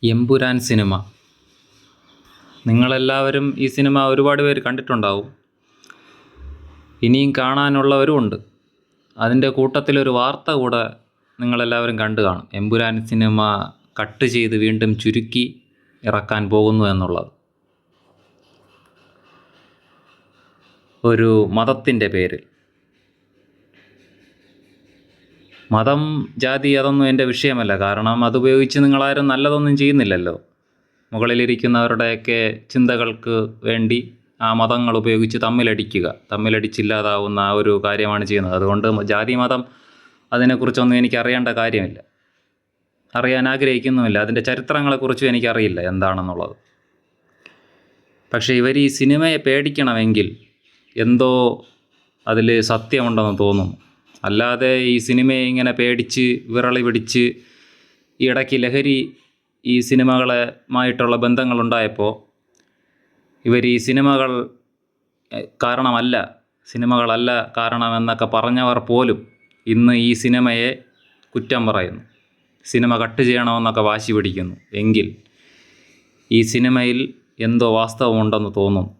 Empuraan cinema. നിങ്ങളെല്ലാവരും ഈ cinema ഒരുപാട് പേര് കണ്ടിട്ടുണ്ടാവും. ഇനിയും കാണാനുള്ളവരുമുണ്ട്. അതിൻ്റെ കൂട്ടത്തിലൊരു വാർത്ത കൂടെ നിങ്ങളെല്ലാവരും കണ്ടു കാണും. എമ്പുരാൻ സിനിമ കട്ട് ചെയ്ത് വീണ്ടും ചുരുക്കി ഇറക്കാൻ പോകുന്നു എന്നുള്ളത്. ഒരു മതത്തിൻ്റെ പേരിൽ. മതം, ജാതി അതൊന്നും എൻ്റെ വിഷയമല്ല. കാരണം അതുപയോഗിച്ച് നിങ്ങളാരും നല്ലതൊന്നും ചെയ്യുന്നില്ലല്ലോ. മുകളിലിരിക്കുന്നവരുടെയൊക്കെ ചിന്തകൾക്ക് വേണ്ടി ആ മതങ്ങൾ ഉപയോഗിച്ച് തമ്മിലടിച്ചില്ലാതാവുന്ന ആ ഒരു കാര്യമാണ് ചെയ്യുന്നത്. അതുകൊണ്ട് ജാതി മതം അതിനെക്കുറിച്ചൊന്നും എനിക്ക് അറിയേണ്ട കാര്യമില്ല, അറിയാൻ ആഗ്രഹിക്കുന്നുമില്ല. അതിൻ്റെ ചരിത്രങ്ങളെക്കുറിച്ചും എനിക്കറിയില്ല എന്താണെന്നുള്ളത്. പക്ഷേ ഇവർ ഈ സിനിമയെ പേടിക്കണമെങ്കിൽ എന്തോ അതിൽ സത്യമുണ്ടെന്ന് തോന്നുന്നു. അല്ലാതെ ഈ സിനിമയെ ഇങ്ങനെ പേടിച്ച് വിറളി പിടിച്ച് ഈ ഇടയ്ക്ക് ലഹരി ഈ സിനിമകളുമായിട്ടുള്ള ബന്ധങ്ങളുണ്ടായപ്പോൾ ഇവർ ഈ സിനിമകളല്ല കാരണമെന്നൊക്കെ പറഞ്ഞവർ പോലും ഇന്ന് ഈ സിനിമയെ കുറ്റം പറയുന്നു. സിനിമ കട്ട് ചെയ്യണമെന്നൊക്കെ വാശി പിടിക്കുന്നു. എങ്കിൽ ഈ സിനിമയിൽ എന്തോ വാസ്തവമുണ്ടെന്ന് തോന്നുന്നു.